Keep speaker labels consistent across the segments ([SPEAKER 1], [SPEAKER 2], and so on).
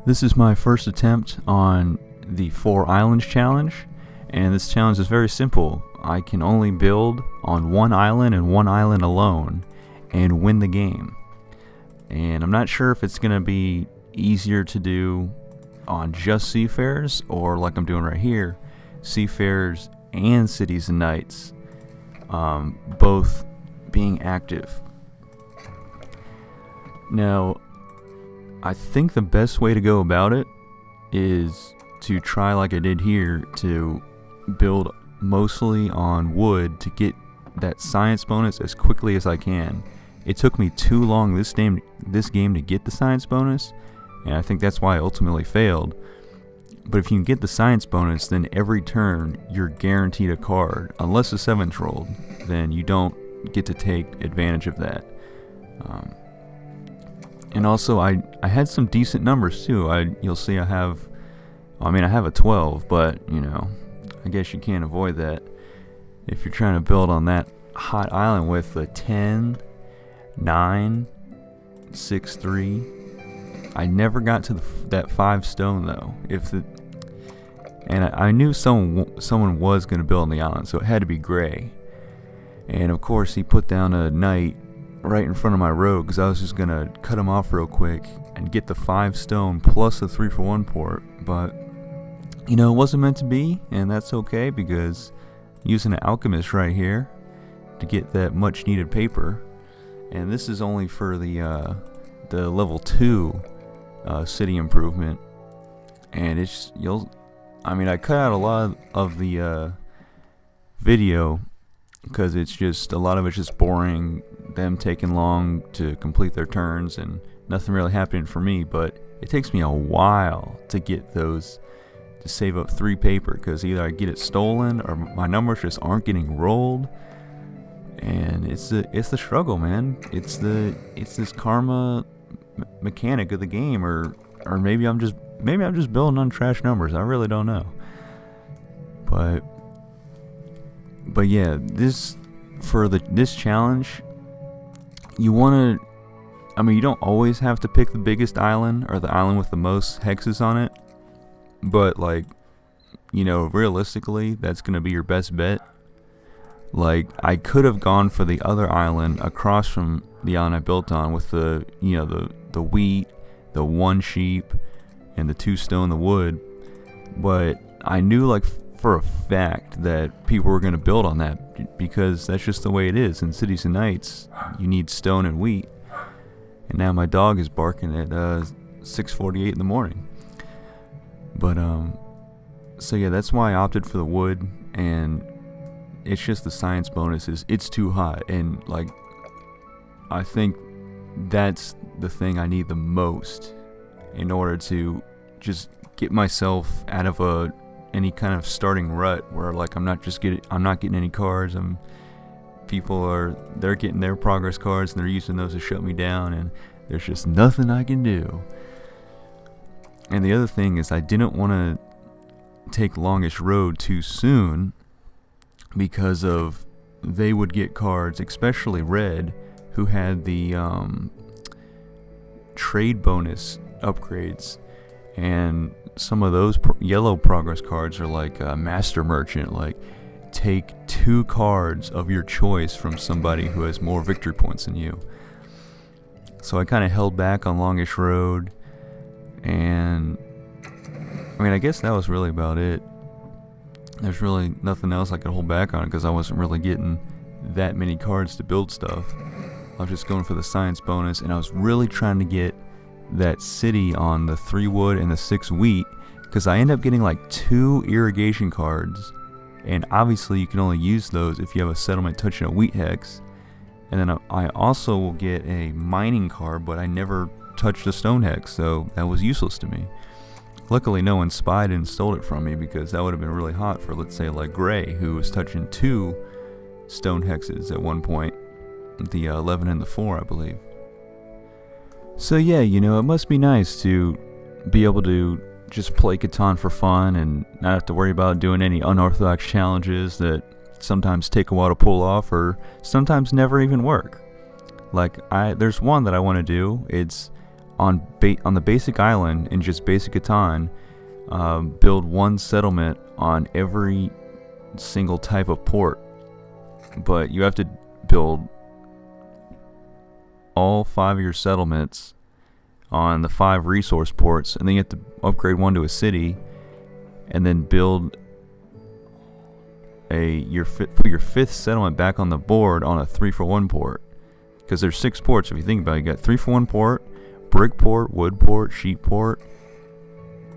[SPEAKER 1] This is my first attempt on the 4 Islands challenge, and this challenge is very simple. I can only build on one island and one island alone and win the game. And I'm not sure if it's going to be easier to do on just Seafarers or like I'm doing right here, Seafarers and Cities and Nights, both being active. Now, I think the best way to go about it is to try like I did here to build mostly on wood to get that science bonus as quickly as I can. It took me too long this game to get the science bonus, and I think that's why I ultimately failed. But if you can get the science bonus, then every turn you're guaranteed a card. Unless the 7's rolled, then you don't get to take advantage of that. And also, I had some decent numbers too. You'll see I have a 12, but I guess you can't avoid that if you're trying to build on that hot island with a 10, 9, 6, 3. I never got to that 5 stone though. And I knew someone was going to build on the island, so it had to be Gray. And of course, he put down a knight right in front of my road because I was just going to cut him off real quick and get the 5 stone plus the 3-for-1 port. But it wasn't meant to be, and that's okay because using an alchemist right here to get that much needed paper. And this is only for the level 2 city improvement. And I cut out a lot of the video because it's just a lot of it's just boring, them taking long to complete their turns and nothing really happening for me. But it takes me a while to get those, to save up 3 paper, because either I get it stolen or my numbers just aren't getting rolled. And it's the struggle, man. It's this karma mechanic of the game, or maybe I'm just building on trash numbers. I really don't know. But yeah, this challenge, you don't always have to pick the biggest island or the island with the most hexes on it, but realistically, that's gonna be your best bet. Like, I could have gone for the other island across from the island I built on with the wheat, the 1 sheep, and the 2 stone, the wood. But I knew for a fact that people were going to build on that because that's just the way it is. In Cities and Nights, you need stone and wheat. And now my dog is barking at 6:48 in the morning. But, so yeah, that's why I opted for the wood, and it's just the science bonuses. It's too hot, and I think that's the thing I need the most in order to just get myself out of any kind of starting rut where I'm not getting any cards. They're getting their progress cards and they're using those to shut me down, and there's just nothing I can do. And the other thing is, I didn't want to take Longest Road too soon because they would get cards, especially Red, who had the trade bonus upgrades, and some of those yellow progress cards are like Master Merchant, take 2 cards of your choice from somebody who has more victory points than you. So I kind of held back on Longest Road, and I guess that was really about it. There's really nothing else I could hold back on because I wasn't really getting that many cards to build stuff. I was just going for the science bonus, and I was really trying to get that city on the 3 wood and the 6 wheat, because I end up getting 2 irrigation cards, and obviously you can only use those if you have a settlement touching a wheat hex. And then I also will get a mining card, but I never touched a stone hex, so that was useless to me. Luckily no one spied and stole it from me, because that would have been really hot for, let's say, Gray, who was touching 2 stone hexes at one point, the 11 and the 4, I believe. So yeah, it must be nice to be able to just play Catan for fun and not have to worry about doing any unorthodox challenges that sometimes take a while to pull off or sometimes never even work. There's one that I want to do. It's on the basic island in just basic Catan, build one settlement on every single type of port. But you have to build all 5 of your settlements on the 5 resource ports, and then you have to upgrade one to a city, and then build put your 5th settlement back on the board on a 3-for-1 port. Because there's 6 ports if you think about it. You got 3-for-1 port, brick port, wood port, sheep port,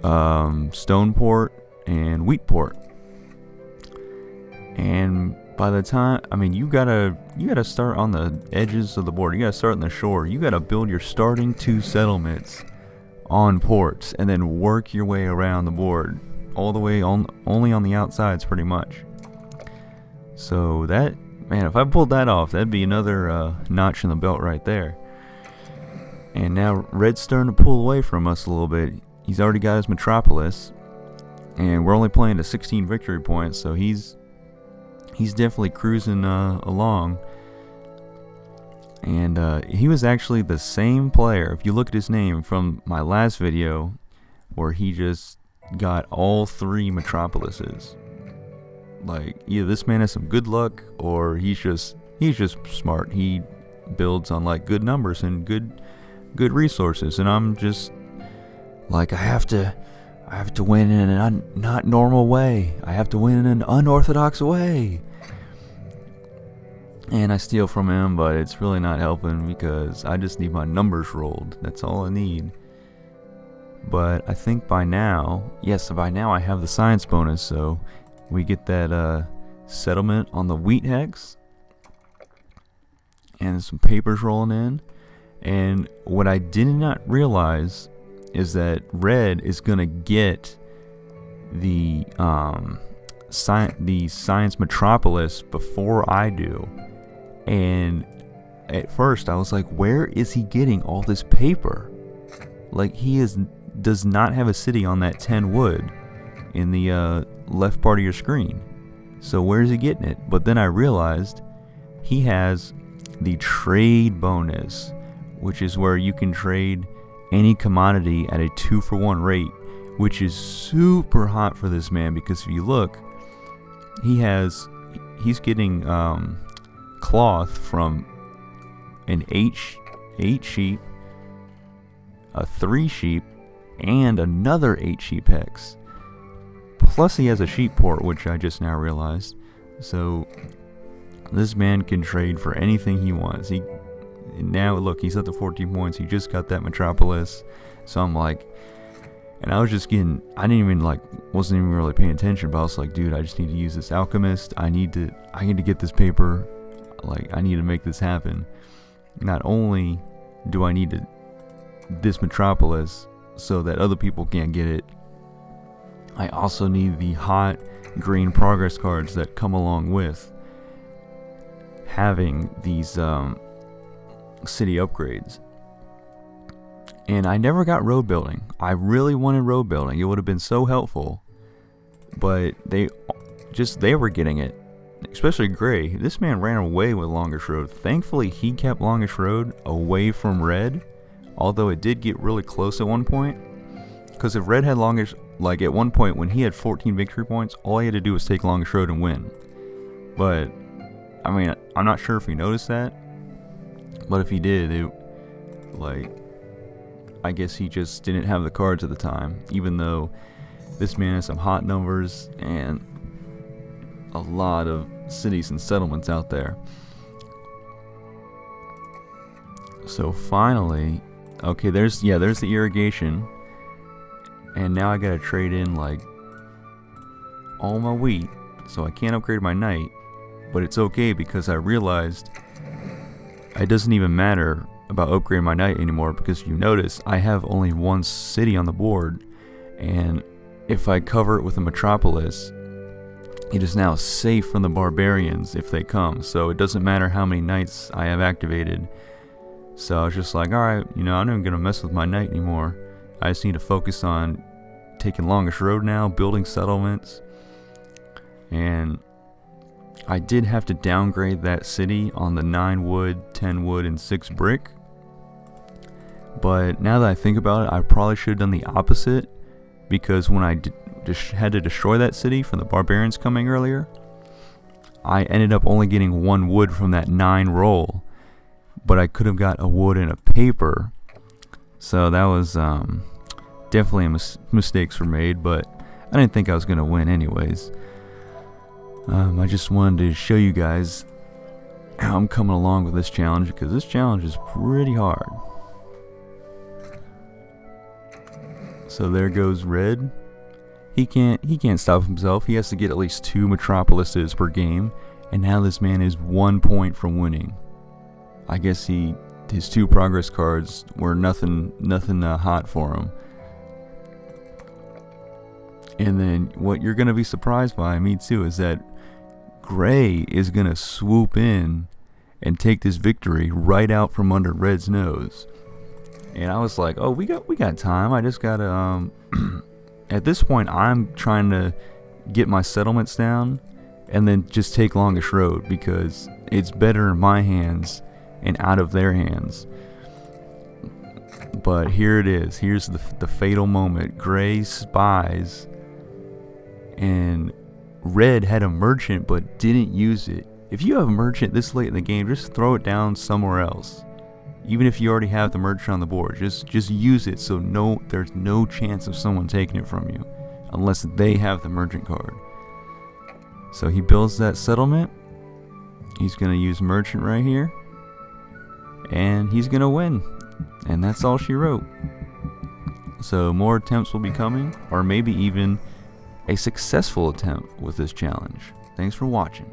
[SPEAKER 1] stone port, and wheat port. And by the time, I mean, you gotta start on the edges of the board. You gotta start on the shore. You gotta build your starting 2 settlements on ports, and then work your way around the board all the way on, only on the outsides, pretty much. So that, man, if I pulled that off, that'd be another notch in the belt right there. And now Red's starting to pull away from us a little bit. He's already got his metropolis, and we're only playing to 16 victory points, so he's definitely cruising along. And he was actually the same player, if you look at his name from my last video, where he just got all 3 metropolises. Like, either this man has some good luck, or he's just smart. He builds on like good numbers and good resources, and I'm just like, I have to win in an not normal way. I have to win in an unorthodox way. And I steal from him, but it's really not helping because I just need my numbers rolled. That's all I need. But I think by now I have the science bonus, so we get that settlement on the wheat hex, and some papers rolling in. And what I did not realize is that Red is gonna get the science metropolis before I do. And at first I was like, where is he getting all this paper? Like, he does not have a city on that 10 wood in the left part of your screen. So where is he getting it? But then I realized he has the trade bonus, which is where you can trade any commodity at a 2-for-1 rate, which is super hot for this man, because if you look, he's getting cloth from an 8 sheep, a 3 sheep, and another 8 sheep hex. Plus he has a sheep port, which I just now realized. So this man can trade for anything he wants. Now look, he's up to 14 points. He just got that metropolis. So I'm like, and I was just getting, wasn't even really paying attention, but I was like, dude, I just need to use this alchemist. I need to get this paper. Like, I need to make this happen. Not only do I need this metropolis so that other people can't get it, I also need the hot green progress cards that come along with having these city upgrades. And I never got road building. I really wanted road building. It would have been so helpful, but they were getting it, especially Gray. This man ran away with Longest Road. Thankfully he kept Longest Road away from Red, although it did get really close at one point. Because if Red had Longest, like at one point when he had 14 victory points, all he had to do was take Longest Road and win. But I mean, I'm not sure if he noticed that, but if he did, I guess he just didn't have the cards at the time, even though this man has some hot numbers and a lot of cities and settlements out there. So finally, okay, there's the irrigation, and now I gotta trade in like all my wheat, so I can't upgrade my knight, but it's okay because I realized it doesn't even matter about upgrading my knight anymore, because if you notice, I have only one city on the board, and if I cover it with a metropolis, it is now safe from the barbarians if they come. So it doesn't matter how many knights I have activated. So I was just like, alright, I'm not even gonna mess with my knight anymore. I just need to focus on taking Longest Road now, building settlements. And I did have to downgrade that city on the 9 wood, 10 wood, and 6 brick. But now that I think about it, I probably should have done the opposite, because when I had to destroy that city from the barbarians coming earlier, I ended up only getting 1 wood from that 9 roll, but I could have got a wood and a paper. So that was definitely mistakes were made, but I didn't think I was going to win anyways. I just wanted to show you guys how I'm coming along with this challenge, because this challenge is pretty hard. So there goes Red. He can't stop himself. He has to get at least 2 metropolises per game, and now this man is 1 point from winning. I guess his 2 progress cards were nothing hot for him. And then what you're gonna be surprised by, me too, is that Gray is gonna swoop in and take this victory right out from under Red's nose. And I was like, oh, we got time. I just gotta at this point I'm trying to get my settlements down and then just take longest road, because it's better in my hands and out of their hands. But here it is. Here's the fatal moment. Gray spies, and Red had a merchant but didn't use it. If you have a merchant this late in the game, just throw it down somewhere else. Even if you already have the merchant on the board, just use it, so there's no chance of someone taking it from you unless they have the merchant card. So he builds that settlement. He's going to use merchant right here, and he's going to win. And that's all she wrote. So more attempts will be coming, or maybe even a successful attempt with this challenge. Thanks for watching.